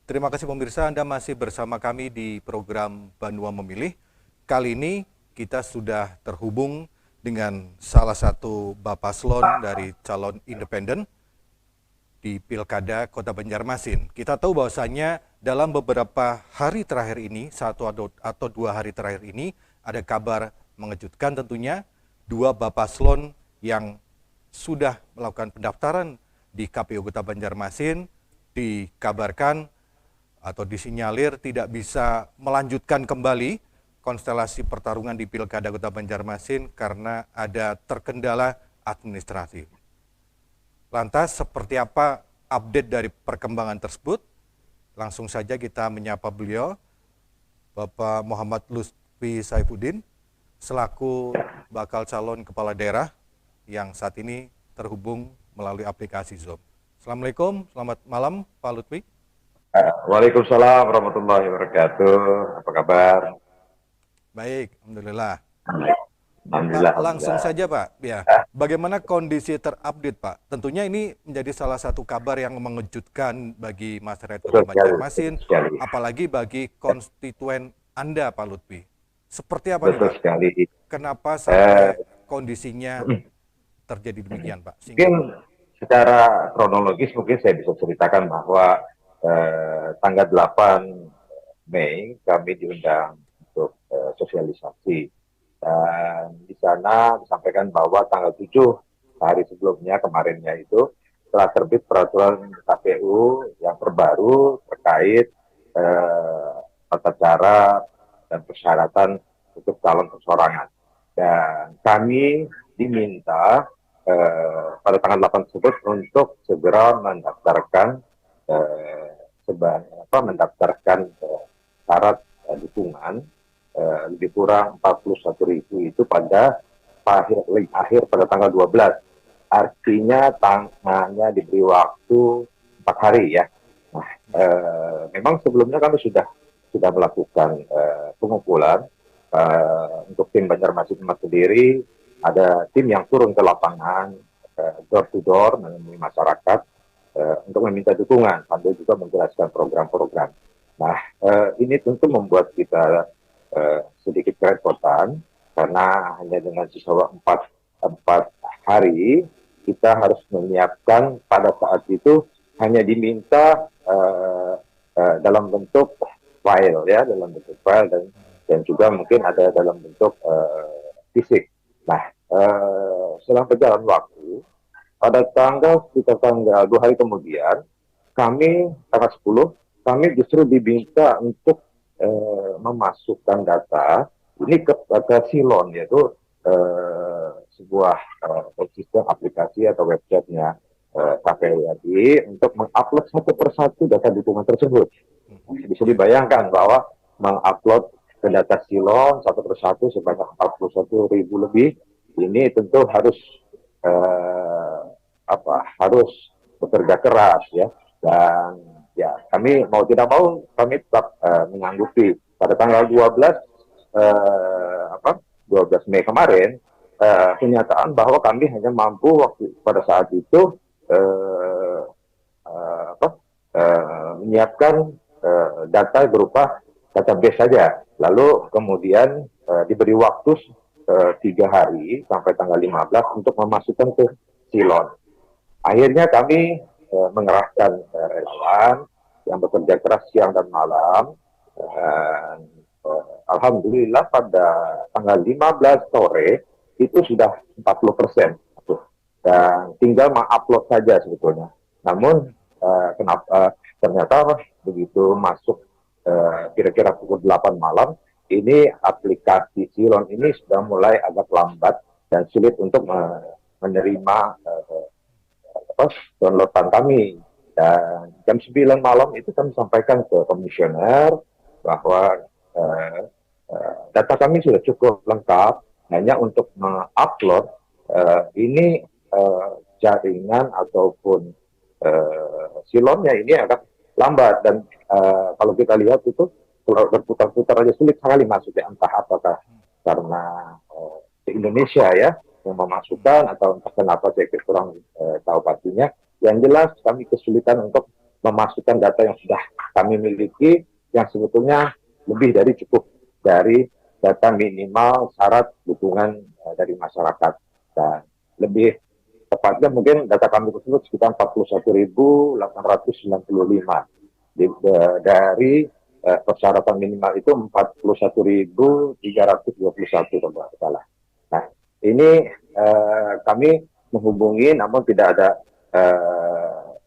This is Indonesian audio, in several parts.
Terima kasih pemirsa, Anda masih bersama kami di program Banua Memilih. Kali ini kita sudah terhubung dengan salah satu Bapak Slon dari calon independen di Pilkada Kota Banjarmasin. Kita tahu bahwasannya dalam beberapa hari terakhir ini, atau 2 hari terakhir ini, ada kabar mengejutkan tentunya, dua Bapak Slon yang sudah melakukan pendaftaran di KPU Kota Banjarmasin dikabarkan atau disinyalir tidak bisa melanjutkan kembali konstelasi pertarungan di Pilkada Kota Banjarmasin karena ada terkendala administratif. Lantas seperti apa update dari perkembangan tersebut? Langsung saja kita menyapa beliau, Bapak Muhammad Lutfi Saifuddin, selaku bakal calon kepala daerah yang saat ini terhubung melalui aplikasi Zoom. Assalamualaikum, selamat malam Pak Lutfi. Waalaikumsalam warahmatullahi wabarakatuh. Apa kabar? Baik, Alhamdulillah. Pak, Alhamdulillah, langsung alhamdulillah. saja Pak, ya. Bagaimana kondisi terupdate Pak? Tentunya ini menjadi salah satu kabar yang mengejutkan bagi masyarakat Kota Betul sekali, Banjarmasin, betul sekali. apalagi bagi konstituen Anda Pak Lutfi. Seperti apa nih Betul Pak? sekali. Kenapa Eh, sampai kondisinya terjadi demikian Pak? Mungkin Singkat. secara kronologis mungkin saya bisa ceritakan bahwa tanggal 8 Mei kami diundang untuk sosialisasi. Dan di sana disampaikan bahwa tanggal 7 hari sebelumnya kemarinnya itu telah terbit peraturan KPU yang terbaru terkait tata cara dan persyaratan untuk calon persorangan. Dan kami diminta pada tanggal 8 tersebut untuk segera mendaftarkan mendaftarkan syarat dukungan lebih kurang 41.000 itu pada akhir pada tanggal 12. Artinya hanya diberi waktu 4 hari ya. Nah, memang sebelumnya kami sudah melakukan pengumpulan untuk tim Banjarmasin sendiri. Ada tim yang turun ke lapangan, door to door, menemui masyarakat untuk meminta dukungan sambil juga menjelaskan program-program. Nah, ini tentu membuat kita sedikit kerepotan karena hanya dengan sisa 4 hari kita harus menyiapkan pada saat itu hanya diminta dalam bentuk file ya, dalam bentuk file dan juga mungkin ada dalam bentuk fisik. Nah, selang berjalan waktu, pada sekitar tanggal 2 hari kemudian, kami tanggal 10, kami justru diminta untuk memasukkan data ini ke Silon, yaitu sebuah sistem aplikasi atau websitenya KPU RI untuk mengupload satu persatu data dukungan tersebut. Bisa dibayangkan bahwa mengupload ke data Silon satu persatu sebanyak 41.000 lebih, ini tentu eh, harus bekerja keras ya, dan ya kami mau tidak mau kami tetap menyanggupi pada tanggal 12 Mei kemarin kenyataan bahwa kami hanya mampu waktu pada saat itu eh, menyiapkan data berupa database saja. Lalu kemudian diberi waktu 3 hari sampai tanggal 15 untuk memasukkan ke Silon. Akhirnya kami mengerahkan relawan yang bekerja keras siang dan malam. Alhamdulillah pada tanggal 15 sore itu sudah 40%. Dan tinggal mengupload saja sebetulnya. Namun ternyata begitu masuk kira-kira pukul 8 malam, ini aplikasi Silon ini sudah mulai agak lambat dan sulit untuk menerima downloadan kami. Dan jam 9 malam itu kami sampaikan ke komisioner bahwa data kami sudah cukup lengkap, hanya untuk mengupload ini jaringan ataupun silonnya ini agak lambat. Dan kalau kita lihat itu kalau berputar-putar aja sulit sekali masuknya, entah apakah karena di Indonesia ya yang memasukkan atau entah kenapa saya kurang tahu pastinya. Yang jelas kami kesulitan untuk memasukkan data yang sudah kami miliki yang sebetulnya lebih dari cukup dari data minimal syarat dukungan dari masyarakat. Dan lebih tepatnya mungkin data kami tersebut sekitar 41.895 dari persyaratan minimal itu 41.321 kalau tidak salah. Nah, ini kami menghubungi namun tidak ada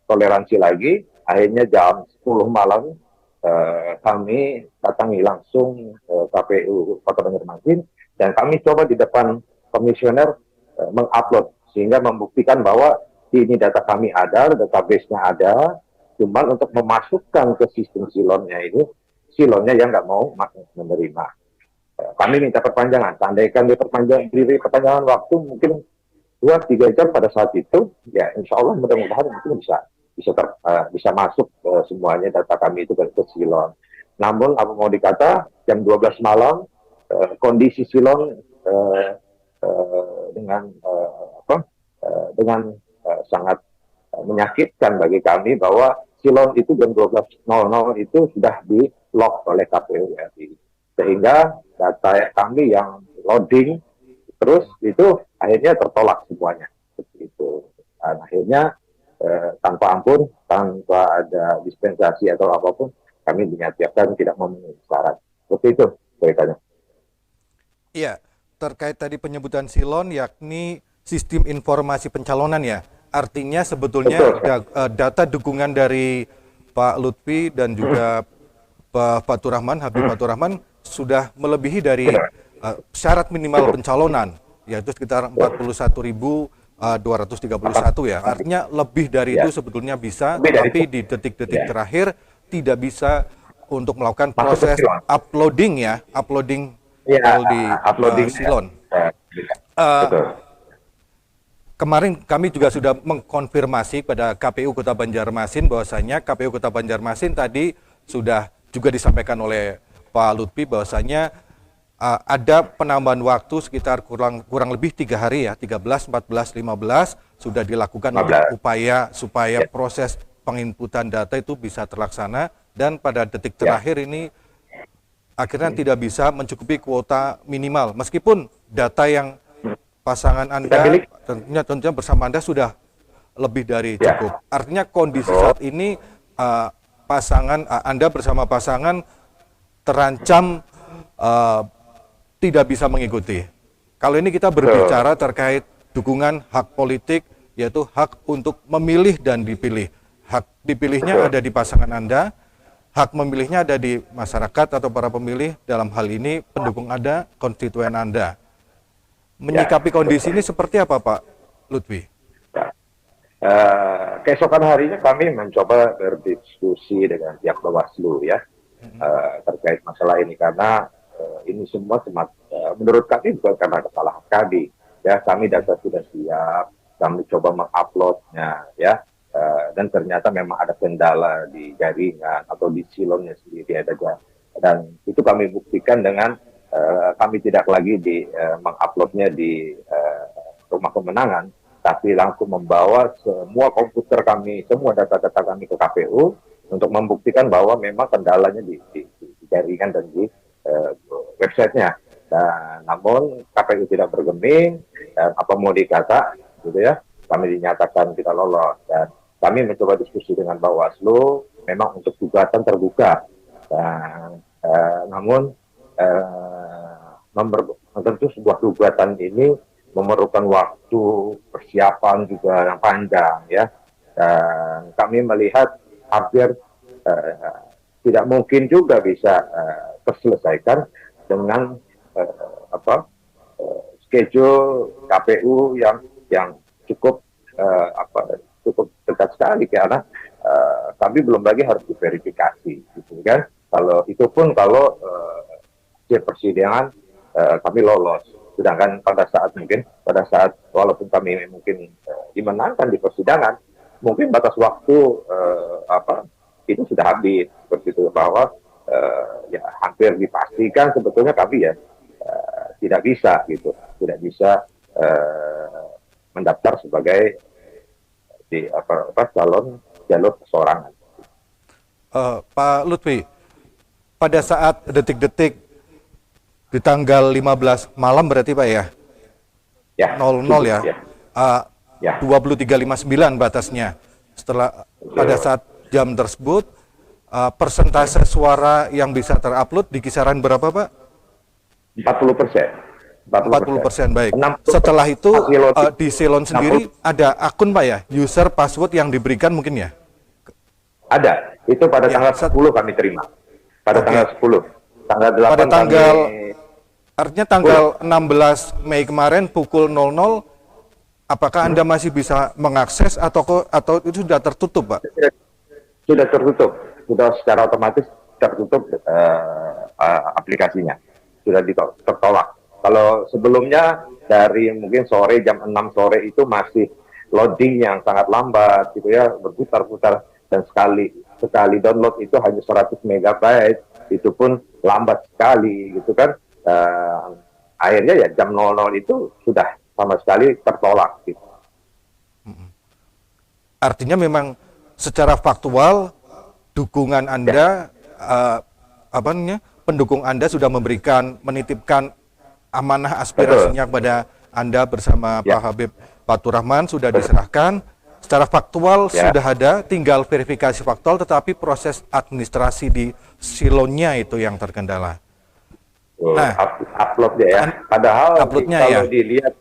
toleransi lagi. Akhirnya jam 10 malam kami datangi langsung KPU Kota Banjarmasin dan kami coba di depan komisioner mengupload sehingga membuktikan bahwa ini data kami ada, database-nya ada, cuman untuk memasukkan ke sistem silonnya ini, silonnya yang nggak mau menerima. Kami minta perpanjangan, tandaikan diberi perpanjangan waktu mungkin 2-3 jam pada saat itu, ya insya Allah mudah-mudahan mungkin bisa masuk semuanya data kami itu ke silon. Namun apa mau dikata, jam 12 malam kondisi silon dengan sangat menyakitkan bagi kami bahwa silon itu jam 12.00 itu sudah di lock oleh KPU RI. Sehingga data kami yang loading terus itu akhirnya tertolak semuanya. Seperti itu. Dan akhirnya tanpa ampun, tanpa ada dispensasi atau apapun, kami dinyatakan tidak memenuhi syarat. Seperti itu ceritanya. Iya, terkait tadi penyebutan silon yakni sistem informasi pencalonan ya. Artinya sebetulnya data dukungan dari Pak Lutfi dan juga Pak Fatur Rahman, Habib Fatur Rahman sudah melebihi dari syarat minimal pencalonan, yaitu sekitar 41.231 ya. Artinya lebih dari itu sebetulnya bisa, tapi di detik-detik terakhir tidak bisa untuk melakukan proses uploading ya, uploading di silon. Kemarin kami juga sudah mengkonfirmasi pada KPU Kota Banjarmasin bahwasanya KPU Kota Banjarmasin tadi sudah juga disampaikan oleh Pak Lutfi bahwasanya ada penambahan waktu sekitar kurang lebih 3 hari ya, 13, 14, 15 sudah dilakukan upaya supaya proses penginputan data itu bisa terlaksana dan pada detik terakhir ini akhirnya tidak bisa mencukupi kuota minimal meskipun data yang pasangan Anda tentunya bersama Anda sudah lebih dari cukup. Artinya kondisi saat ini pasangan Anda bersama pasangan terancam tidak bisa mengikuti. Kalau ini kita berbicara terkait dukungan hak politik, yaitu hak untuk memilih dan dipilih. Hak dipilihnya ada di pasangan Anda, hak memilihnya ada di masyarakat atau para pemilih, dalam hal ini pendukung Anda, konstituen Anda. Menyikapi kondisi ini seperti apa Pak Lutfi? Keesokan harinya kami mencoba berdiskusi dengan pihak Bawaslu ya terkait masalah ini karena ini semua menurut kami bukan karena kesalahan kami ya, kami data sudah siap, kami coba menguploadnya ya dan ternyata memang ada kendala di jaringan atau di silonnya sendiri ada dan itu kami buktikan dengan kami tidak lagi menguploadnya di rumah kemenangan, tapi langsung membawa semua komputer kami, semua data-data kami ke KPU untuk membuktikan bahwa memang kendalanya di jaringan dan di websitenya. Dan namun KPU tidak bergeming dan apa mau dikata, gitu ya, kami dinyatakan tidak lolos dan kami mencoba diskusi dengan Bawaslu, memang untuk gugatan terbuka. Dan namun tentu sebuah gugatan ini memerlukan waktu persiapan juga yang panjang ya, dan kami melihat hampir tidak mungkin juga bisa terselesaikan dengan schedule KPU yang cukup cukup dekat sekali karena kami belum lagi harus diverifikasi gitu kan. Kalau itu pun kalau persidangan kami lolos, sedangkan pada saat walaupun kami mungkin dimenangkan di persidangan, mungkin batas waktu itu sudah habis seperti itu, bahwa ya hampir dipastikan sebetulnya kami ya tidak bisa mendaftar sebagai calon jalur perseorangan. Pak Lutfi, pada saat detik-detik di tanggal 15 malam berarti Pak ya, Ya, 00 ya, ya, uh, ya. 23.59 batasnya. Setelah pada Betul. saat jam tersebut, persentase suara yang bisa terupload di kisaran berapa Pak? 40%. 40%, baik. 60% Setelah itu hasil di Silon sendiri 60 ada akun Pak ya, user password yang diberikan mungkin ya? ada. Itu pada Ya, tanggal 10 kami terima. Pada tanggal oke. 10. Tanggal Pada 8 kami tanggal Artinya tanggal 10. 16 Mei kemarin pukul 00, apakah Anda masih bisa mengakses atau itu sudah tertutup, Pak? Sudah tertutup. Sudah secara otomatis tertutup aplikasinya. Sudah tertolak. Kalau sebelumnya dari mungkin sore jam 6 sore itu masih loading yang sangat lambat gitu ya, berputar-putar, dan sekali download itu hanya 100 megabyte, itu pun lambat sekali gitu kan. Akhirnya ya jam 00 itu sudah sama sekali tertolak gitu. Artinya memang secara faktual dukungan Anda, apa namanya, pendukung Anda sudah menitipkan amanah Betul. aspirasinya kepada Anda bersama Ya, Pak Habib Fatur Rahman sudah betul. diserahkan. Secara faktual Ya. sudah ada, tinggal verifikasi faktual, tetapi proses administrasi di silonya itu yang terkendala. Nah, Uploadnya ya. Padahal uploadnya ya. kalau dilihat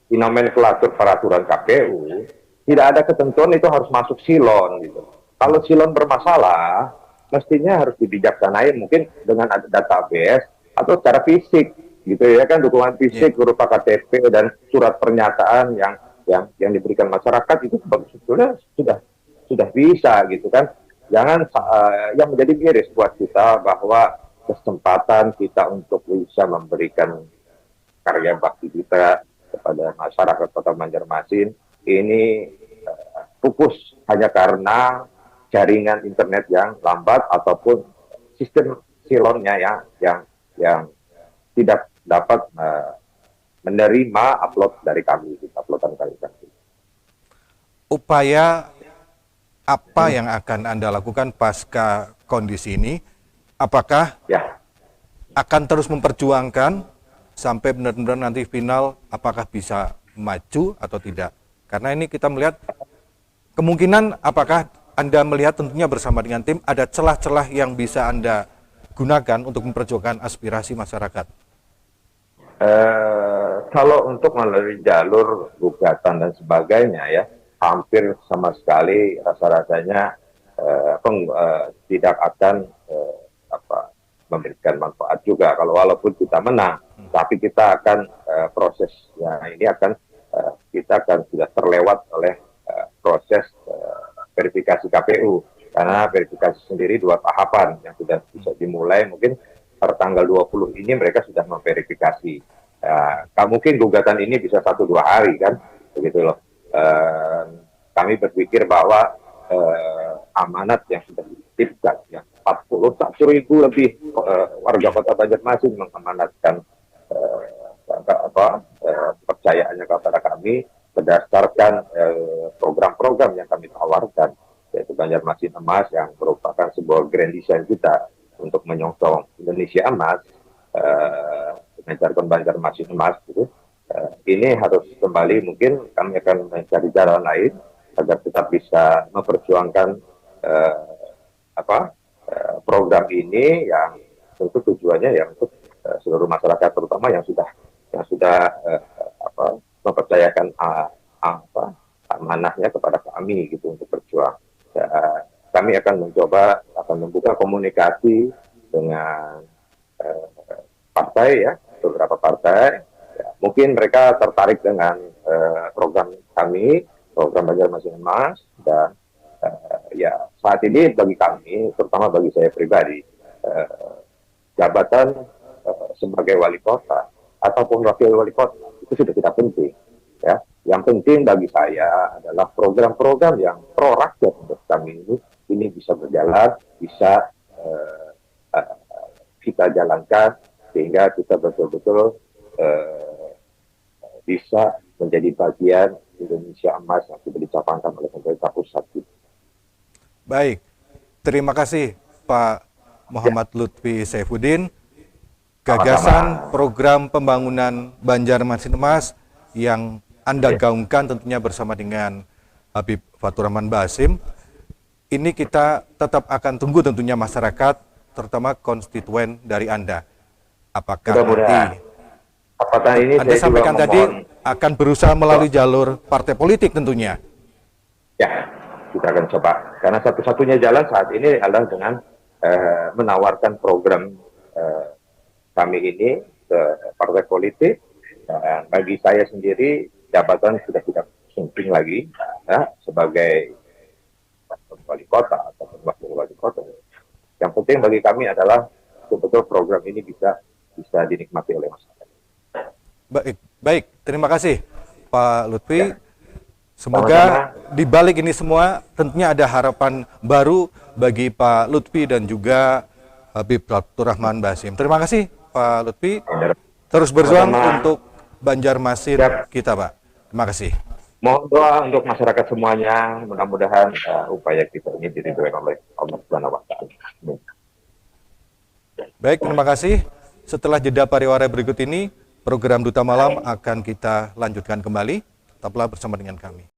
di nomenklatur peraturan KPU, tidak ada ketentuan itu harus masuk silon gitu. Kalau silon bermasalah, mestinya harus dibijaksanain mungkin dengan ada database atau secara fisik gitu ya kan, dukungan Ya. fisik berupa KTP dan surat pernyataan yang diberikan masyarakat itu sebetulnya sudah bisa gitu kan. Jangan yang menjadi miris buat kita bahwa kesempatan kita untuk bisa memberikan karya bakti kita kepada masyarakat Kota Banjarmasin ini pupus hanya karena jaringan internet yang lambat ataupun sistem silonnya yang tidak dapat menerima upload dari kami, uploadan kami. Upaya apa yang akan Anda lakukan pasca kondisi ini? Apakah Ya, akan terus memperjuangkan sampai benar-benar nanti final, apakah bisa maju atau tidak? Karena ini kita melihat kemungkinan, apakah Anda melihat tentunya bersama dengan tim ada celah-celah yang bisa Anda gunakan untuk memperjuangkan aspirasi masyarakat? kalau untuk melalui jalur gugatan dan sebagainya ya, hampir sama sekali rasa-rasanya tidak akan memberikan manfaat juga. Kalau walaupun kita menang, tapi kita akan prosesnya ini akan kita akan sudah terlewat oleh proses verifikasi KPU, karena verifikasi sendiri 2 tahapan yang sudah bisa dimulai. Mungkin per tanggal 20 ini mereka sudah memverifikasi. Mungkin gugatan ini bisa 1-2 hari kan, begitu loh. Kami berpikir bahwa amanat yang sudah dititipkan, yang 41.000 lebih warga Kota Banjarmasin mengamanatkan kepercayaannya kepada kami berdasarkan program-program yang kami tawarkan, yaitu Banjarmasin Emas yang merupakan sebuah grand design kita untuk menyongsong Indonesia Emas, dengan jargon Banjarmasin Emas gitu. Ini harus kembali, mungkin kami akan mencari jalan lain agar tetap bisa memperjuangkan program ini yang tentu tujuannya ya untuk seluruh masyarakat, terutama yang sudah mempercayakan amanahnya kepada kami gitu untuk berjuang. Kami akan membuka komunikasi dengan partai ya, beberapa partai. Ya, mungkin mereka tertarik dengan program kami, program Banjarmasin Emas, dan ya saat ini bagi kami, terutama bagi saya pribadi, jabatan sebagai wali kota ataupun wakil wali kota itu sudah tidak penting. Ya, yang penting bagi saya adalah program-program yang pro rakyat untuk kami ini bisa berjalan, bisa kita jalankan sehingga kita betul-betul bisa menjadi bagian Indonesia Emas yang sudah dicapangkan oleh pemerintah pusat. Baik, Terima kasih Pak Muhammad Lutfi Saifuddin. Gagasan program pembangunan Banjarmasin Emas yang Anda gaungkan tentunya bersama dengan Habib Fatur Rahman Basim. Ini kita tetap akan tunggu tentunya masyarakat, terutama konstituen dari Anda. Apakah nanti apakah ini Anda saya sampaikan juga tadi memohon, akan berusaha melalui jalur partai politik tentunya? ya kita akan coba. Karena satu-satunya jalan saat ini adalah dengan menawarkan program kami ini ke partai politik. Dan bagi saya sendiri jabatan sudah tidak penting lagi ya, sebagai wali kota atau wakil wali kota. Yang penting bagi kami adalah betul-betul program ini bisa dinikmati oleh masyarakat. Baik. Terima kasih Pak Lutfi. Ya. Semoga di balik ini semua tentunya ada harapan baru bagi Pak Lutfi dan juga Habib Fatur Rahman Basim. Terima kasih Pak Lutfi. Terus berjuang untuk Banjarmasin kita, Pak. Terima kasih. Mohon doa untuk masyarakat semuanya. Mudah-mudahan upaya kita ini diridhoi oleh Allah Subhanahu wa Ta'ala. Baik, terima kasih. Setelah jeda pariwara berikut ini, program Duta Malam akan kita lanjutkan kembali. Tetaplah bersama dengan kami.